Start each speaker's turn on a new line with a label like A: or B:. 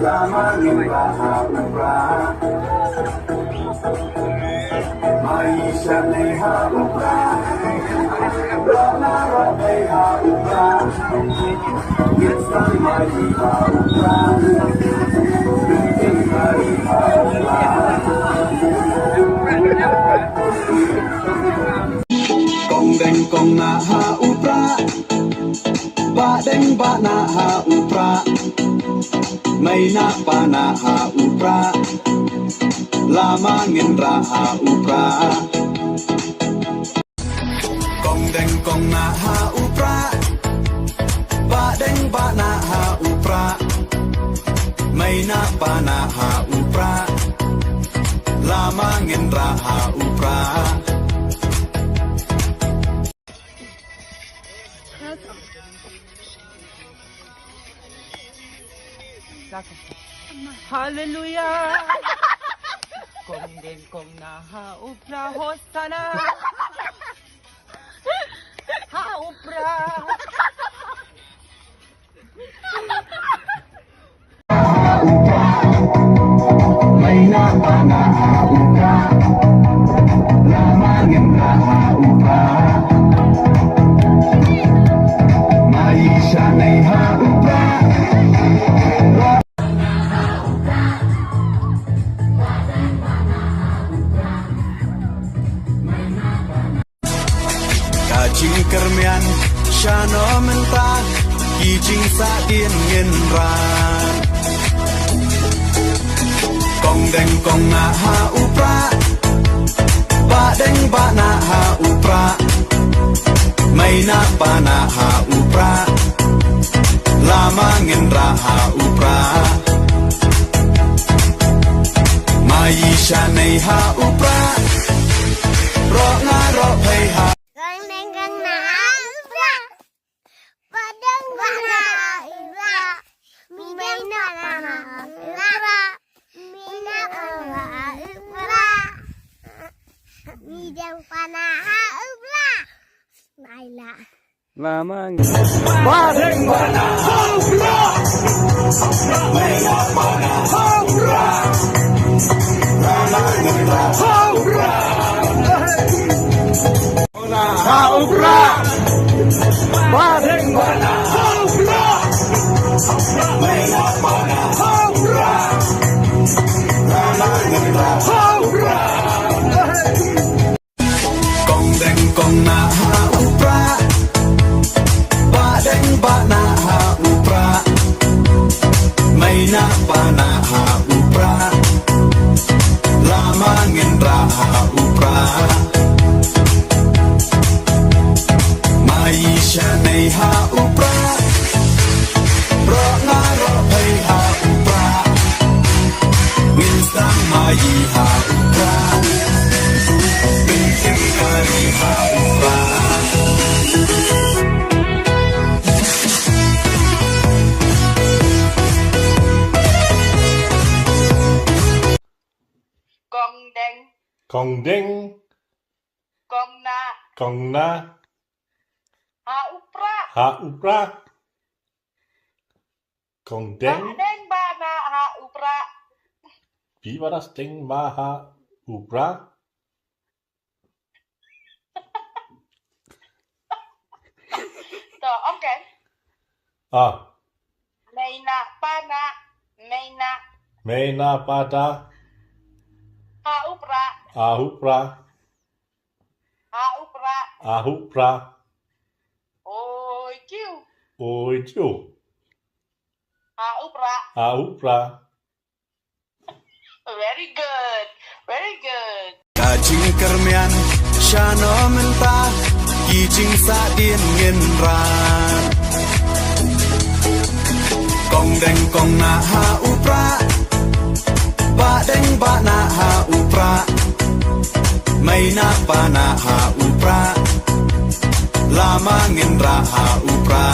A: lama raha ubra maisha neha ubra rana raha ubra insan maji ha ubra bikin hari ha ubra kong deng kong na ha ubra ba deng ba na ha ubra may na pa na ha ubra lamangin raha ubra kong deng kong na ha ubra ba deng ba na ha ubra may na pa na ha ubra lamangin raha ubra
B: Hallelujah. Kong deng kong na ha upra hosana. Ha upra.
A: may na pa na ha ubra lamangin raha ubra maisha neha ubra Kajing kermian shano mentah kijing sa dien ngin ran kong deng kong na ha upra ba deng ba na ha upra may na pa na ha upra lamangin raha upra maisha nei ha upra ro nga ro pay ha
C: Midang panaha ubla Naila
B: Lamang.
A: Badeng bana ubra Maya bana ubra lamangin raha ubra ha ubra badeng bana ubra Maya bana ubra lamangin raha ubra kong deng kong na ha ubra ba deng ba na ha ubra may na pa na ha ubra lamangin raha ubra maisha nei ha ubra ro nga ro pay ha ubra winsang mayi ha ubra bikin hari ha ubra
B: Kong deng
D: Kong deng,
B: kong na
D: kong na,
B: ha upra.
D: ha upra. Kong
B: Ba
D: deng,
B: deng ba na ha upra.
D: wie war das Ding? Maha upra?
B: To okay.
D: Ah,
B: May na pa na may na
D: Mena pada,
B: ha upra.
D: ahupra,
B: Ha upra.
D: ahupra,
B: Oi kiu.
D: oi chu,
B: Ha upra.
D: ahupra.
B: Very good. Very good.
A: Kajing kermian shano mentah kijing sa dien ngin ran kong deng kong na ha upra ba deng ba na ha upra may na pa na ha upra lamangin raha upra